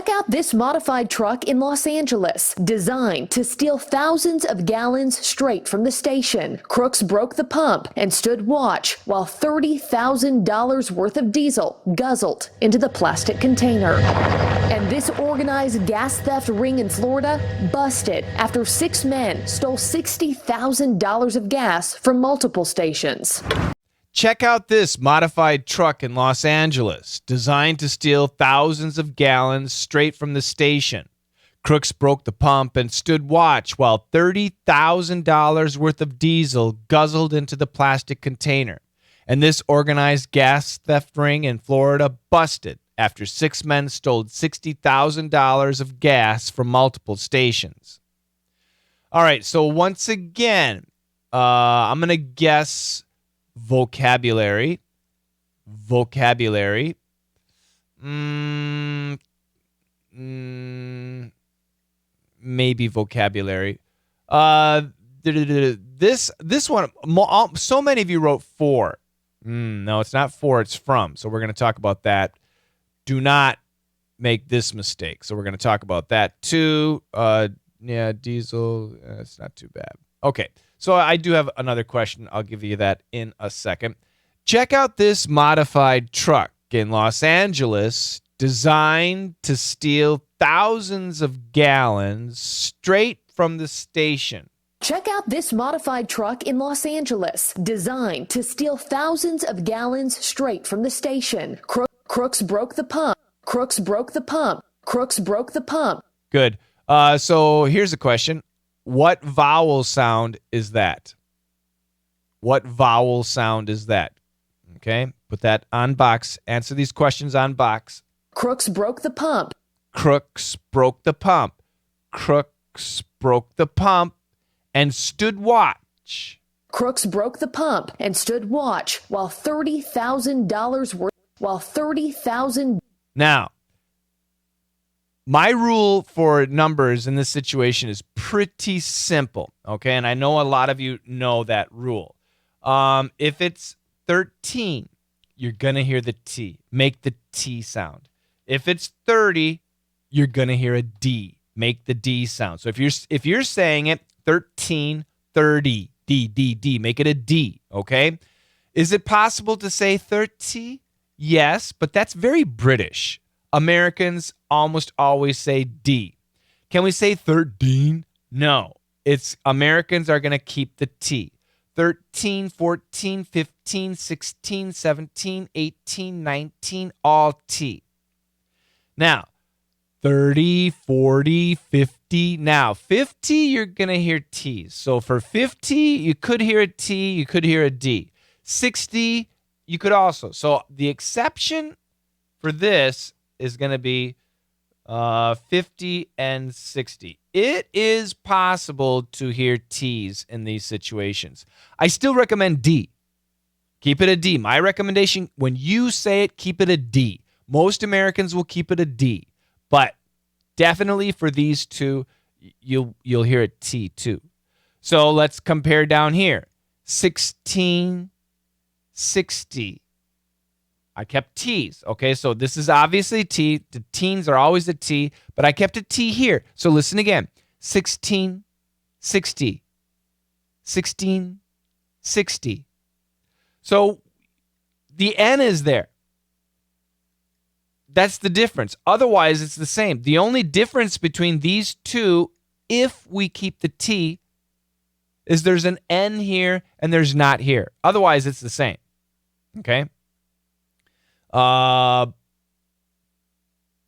Check out this modified truck in Los Angeles, designed to steal thousands of gallons straight from the station. Crooks broke the pump and stood watch while $30,000 worth of diesel guzzled into the plastic container. And this organized gas theft ring in Florida busted after 6 men stole $60,000 of gas from multiple stations. Check out this modified truck in Los Angeles, designed to steal thousands of gallons straight from the station. Crooks broke the pump and stood watch while $30,000 worth of diesel guzzled into the plastic container. And this organized gas theft ring in Florida busted after 6 men stole $60,000 of gas from multiple stations. All right, so once again, I'm going to guess vocabulary. Maybe vocabulary. This one, so many of you wrote for. No, it's not for, it's from. So we're going to talk about that. Do not make this mistake. So we're going to talk about that too. Diesel, it's not too bad. Okay, so I do have another question. I'll give you that in a second. Check out this modified truck in Los Angeles, designed to steal thousands of gallons straight from the station. Check out this modified truck in Los Angeles, designed to steal thousands of gallons straight from the station. Crooks broke the pump. Crooks broke the pump. Crooks broke the pump. Good. So here's a question. What vowel sound is that? What vowel sound is that? Okay, put that on box. Answer these questions on box. Crooks broke the pump. Crooks broke the pump. Crooks broke the pump and stood watch. Crooks broke the pump and stood watch while $30,000 worth. Now, my rule for numbers in this situation is pretty simple, okay? And I know a lot of you know that rule. If it's 13, you're going to hear the T. Make the T sound. If it's 30, you're going to hear a D. Make the D sound. So if you're saying it 13, 30, D, make it a D, okay? Is it possible to say 30? Yes, but that's very British. Americans almost always say D. Can we say 13? No. Americans are going to keep the T. 13, 14, 15, 16, 17, 18, 19, all T. Now, 30, 40, 50. Now, 50, you're going to hear T's. So for 50, you could hear a T, you could hear a D. 60, you could also. So the exception for this is going to be 50 and 60. It is possible to hear T's in these situations. I still recommend D. Keep it a D. My recommendation, when you say it, keep it a D. Most Americans will keep it a D. But definitely for these two, you'll hear a T too. So let's compare down here. 16, 60. I kept T's, okay? So this is obviously T. The teens are always a T, but I kept a T here. So listen again. 16, 60. 16, 60. So the N is there. That's the difference. Otherwise, it's the same. The only difference between these two, if we keep the T, is there's an N here and there's not here. Otherwise, it's the same, okay?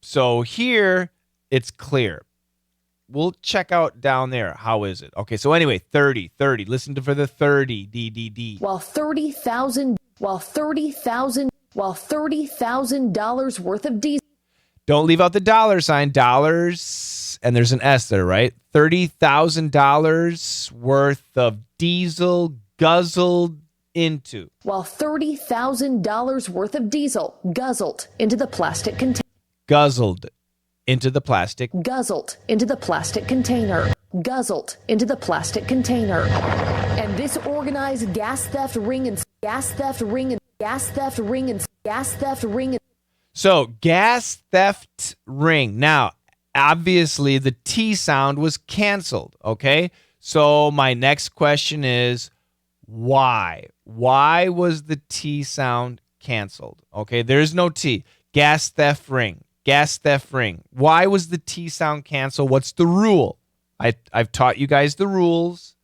So here it's clear. We'll check out down there. How is it? Okay, so anyway, 30. Listen for the 30. D. While $30,000 worth of diesel. Don't leave out the dollar sign. Dollars, and there's an S there, right? $30,000 worth of diesel guzzled into. While $30,000 worth of diesel guzzled into the plastic container. Guzzled into the plastic. Guzzled into the plastic container. Guzzled into the plastic container. And this organized gas theft ring. So gas theft ring. Now, obviously, the T sound was canceled, okay? So my next question is, why? Why was the T sound canceled? Okay, there's no T. Gas theft ring. Gas theft ring. Why was the T sound canceled? What's the rule? I've taught you guys the rules.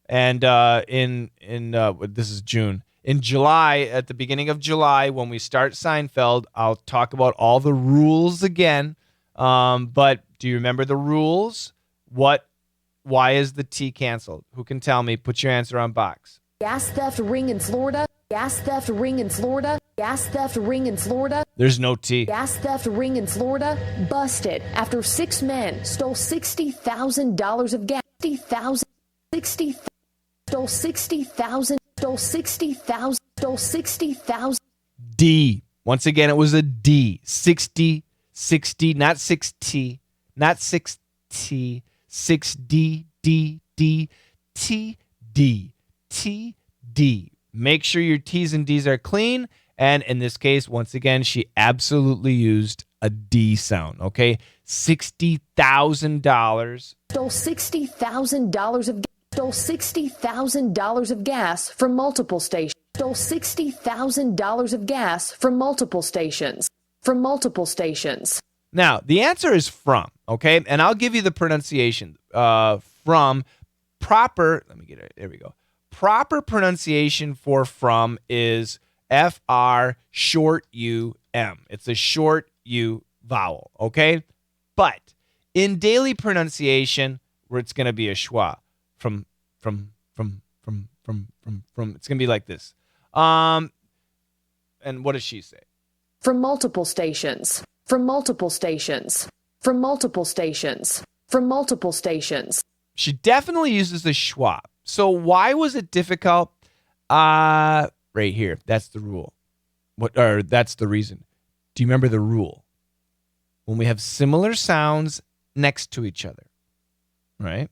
And this is June. In July, at the beginning of July, when we start Seinfeld, I'll talk about all the rules again. But do you remember the rules? Why is the T canceled? Who can tell me? Put your answer on box. Gas theft ring in Florida. Gas theft ring in Florida. Gas theft ring in Florida. There's no T. Gas theft ring in Florida busted after 6 men stole $60,000 of gas. Stole 60,000. D. Once again, it was a D. 60, not 6T, not 6T, 6D, D, D, T, D, T, D. Make sure your T's and D's are clean. And in this case, once again, she absolutely used a D sound, okay? $60,000. Stole $60,000 of gas. Stole $60,000 of gas from multiple stations. Stole $60,000 of gas from multiple stations. Now, the answer is from, okay? And I'll give you the pronunciation. From proper, let me get it. There we go. Proper pronunciation for from is FR short UM. It's a short U vowel, okay? But in daily pronunciation, where it's going to be a schwa. From, it's going to be like this. And what does she say? From multiple stations. From multiple stations. From multiple stations. From multiple stations. She definitely uses the schwa. So why was it difficult? Right here. That's the rule. That's the reason. Do you remember the rule? When we have similar sounds next to each other, right?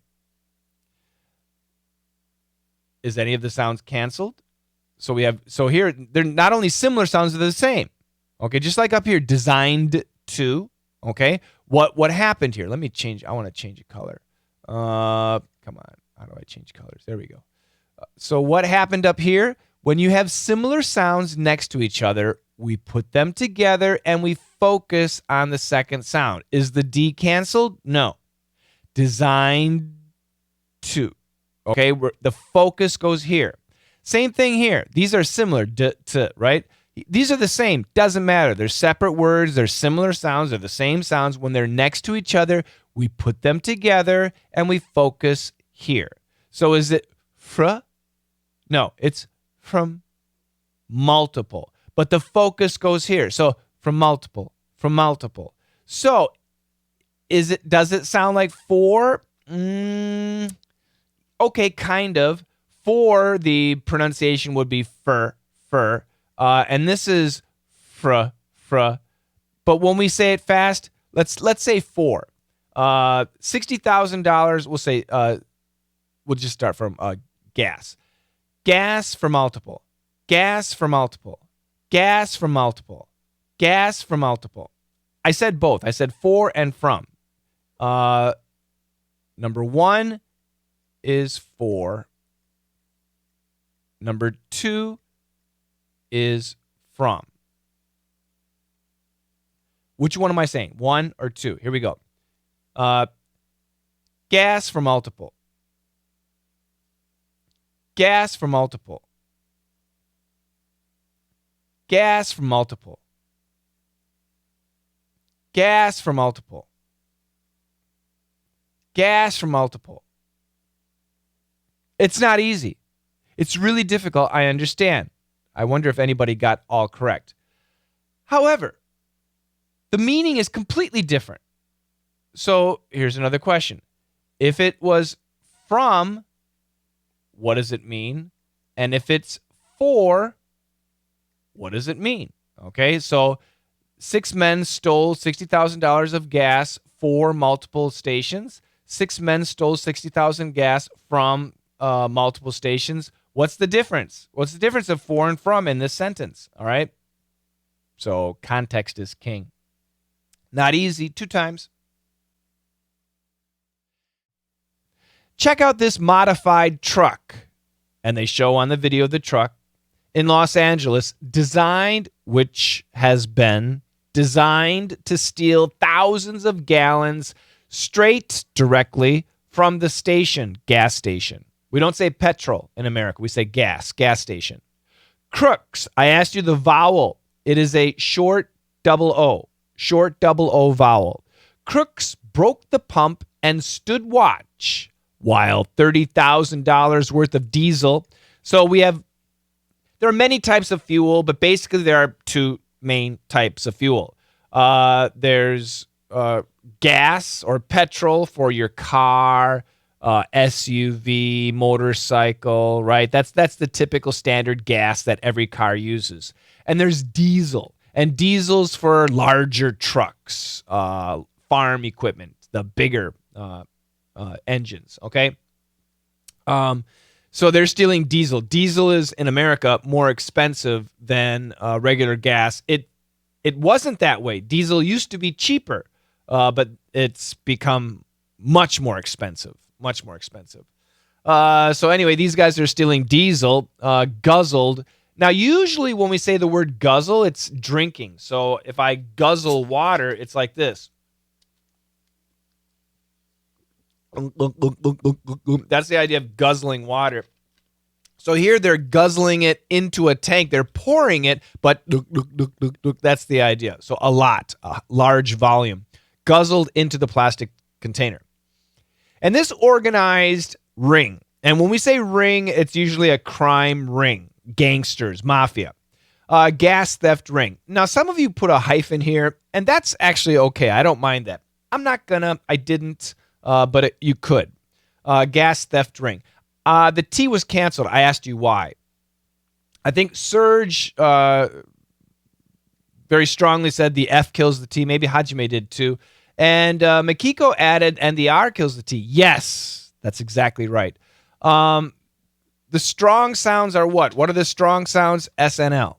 Is any of the sounds canceled? So here, they're not only similar sounds, they're the same. Okay, just like up here, designed to. Okay, what happened here? Let me change. I want to change a color. Come on. How do I change colors? There we go. So what happened up here? When you have similar sounds next to each other, we put them together and we focus on the second sound. Is the D canceled? No. Designed to. Okay, the focus goes here. Same thing here. These are similar to, right? These are the same. Doesn't matter. They're separate words. They're similar sounds. They're the same sounds. When they're next to each other, we put them together and we focus here. So is it fr? No, it's from multiple. But the focus goes here. So from multiple. So does it sound like for? Okay, kind of. For, the pronunciation would be fur. And this is fr. But when we say it fast, let's say for. $60,000, we'll say, we'll just start from gas. Gas for multiple. Gas for multiple. Gas for multiple. Gas for multiple. I said both. I said for and from. Number one is for. Number two is from. Which one am I saying? One or two? Here we go. Gas for multiple. Gas for multiple. Gas for multiple. Gas for multiple. Gas for multiple. It's not easy. It's really difficult, I understand. I wonder if anybody got all correct. However, the meaning is completely different. So here's another question. If it was from, what does it mean? And if it's for, what does it mean? Okay, so 6 men stole $60,000 of gas for multiple stations. 6 men stole 60,000 gas from multiple stations. What's the difference? What's the difference of for and from in this sentence? All right. So context is king. Not easy. 2 times. Check out this modified truck. And they show on the video the truck in Los Angeles, which has been designed to steal thousands of gallons straight directly from the station, gas station. We don't say petrol in America. We say gas station. Crooks, I asked you the vowel. It is a short double O vowel. Crooks broke the pump and stood watch while $30,000 worth of diesel. So there are many types of fuel, but basically there are 2 main types of fuel. There's gas or petrol for your car, SUV, motorcycle, right? That's the typical standard gas that every car uses. And there's diesel, and diesel's for larger trucks, farm equipment, the bigger engines, okay? So they're stealing diesel. Diesel is, in America, more expensive than regular gas. It wasn't that way. Diesel used to be cheaper, but it's become much more expensive. So anyway, these guys are stealing diesel, guzzled. Now, usually when we say the word guzzle, it's drinking. So if I guzzle water, it's like this. That's the idea of guzzling water. So here they're guzzling it into a tank. They're pouring it, but that's the idea. So a large volume, guzzled into the plastic container. And this organized ring, and when we say ring, it's usually a crime ring, gangsters, mafia, gas theft ring. Now, some of you put a hyphen here, and that's actually okay. I don't mind that. I didn't, but you could. Gas theft ring. The T was canceled. I asked you why. I think Serge very strongly said the F kills the T. Maybe Hajime did too. And Makiko added, and the R kills the T. Yes, that's exactly right. The strong sounds are what? What are the strong sounds? SNL,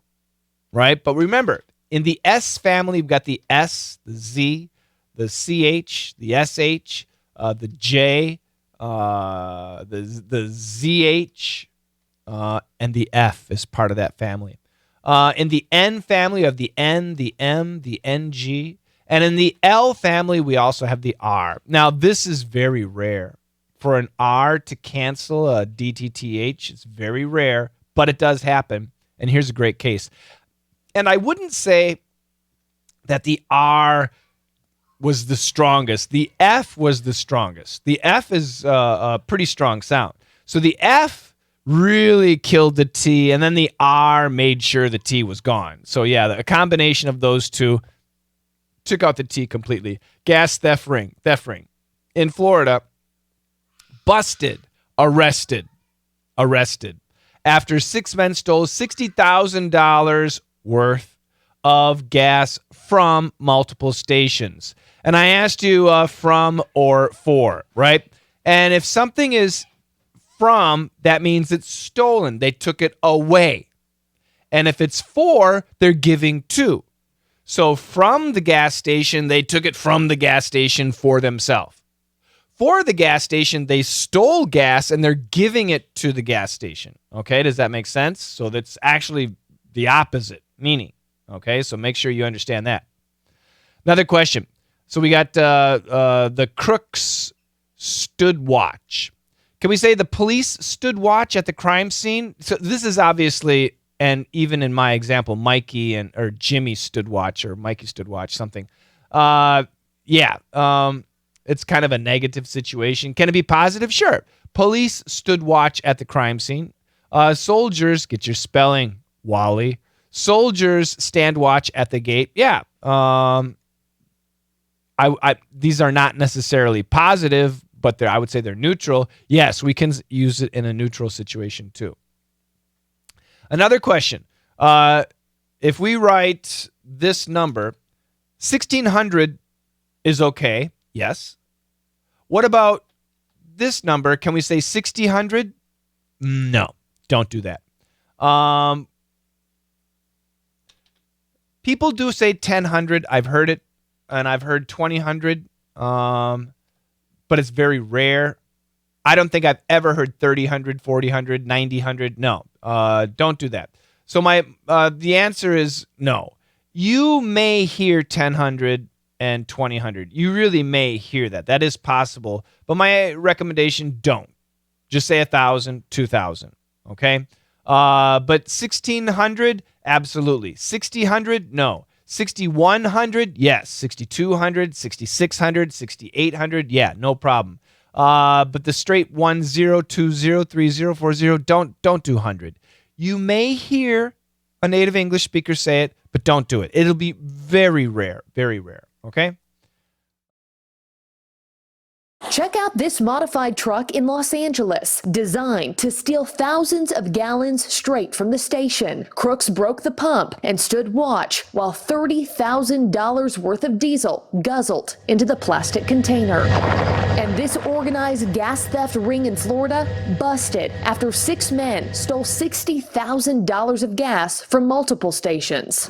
right? But remember, in the S family, we've got the S, the Z, the CH, the SH, the J, the ZH, and the F is part of that family. In the N family, we have the N, the M, the NG. And in the L family, we also have the R. Now, this is very rare. For an R to cancel a DTTH, it's very rare, but it does happen. And here's a great case. And I wouldn't say that the R was the strongest. The F was the strongest. The F is a pretty strong sound. So the F really killed the T, and then the R made sure the T was gone. So yeah, a combination of those two took out the T completely. Gas theft ring. In Florida, busted, arrested. After 6 men stole $60,000 worth of gas from multiple stations. And I asked you from or for, right? And if something is from, that means it's stolen. They took it away. And if it's for, they're giving to. So from the gas station, they took it from the gas station for themselves. For the gas station, they stole gas and they're giving it to the gas station. Okay, does that make sense? So that's actually the opposite meaning. Okay, so make sure you understand that. Another question. So we got the crooks stood watch. Can we say the police stood watch at the crime scene? So this is obviously, and even in my example, Mikey or Jimmy stood watch, or Mikey stood watch, something. It's kind of a negative situation. Can it be positive? Sure. Police stood watch at the crime scene. Soldiers, get your spelling, Wally. Soldiers stand watch at the gate. Yeah. These are not necessarily positive, but I would say they're neutral. Yes, we can use it in a neutral situation too. Another question. If we write this number, 1600 is okay. Yes. What about this number? Can we say 6000? No, don't do that. People do say 1000. I've heard it, and I've heard 2000, but it's very rare. I don't think I've ever heard 3000, 4000, 9000. No, don't do that. So the answer is no. You may hear 1000 and 2000. You really may hear that. That is possible. But my recommendation, don't. Just say 1000, 2000. Okay? But 1600, absolutely. 6000, no. 6100, yes. 6200, 6600, 6800, yeah, no problem. But the straight 10, 20, 30, 40, don't do 100. You may hear a native English speaker say it, but don't do it. It'll be very rare, okay? Check out this modified truck in Los Angeles, designed to steal thousands of gallons straight from the station. Crooks broke the pump and stood watch while $30,000 worth of diesel guzzled into the plastic container. And this organized gas theft ring in Florida busted after 6 men stole $60,000 of gas from multiple stations.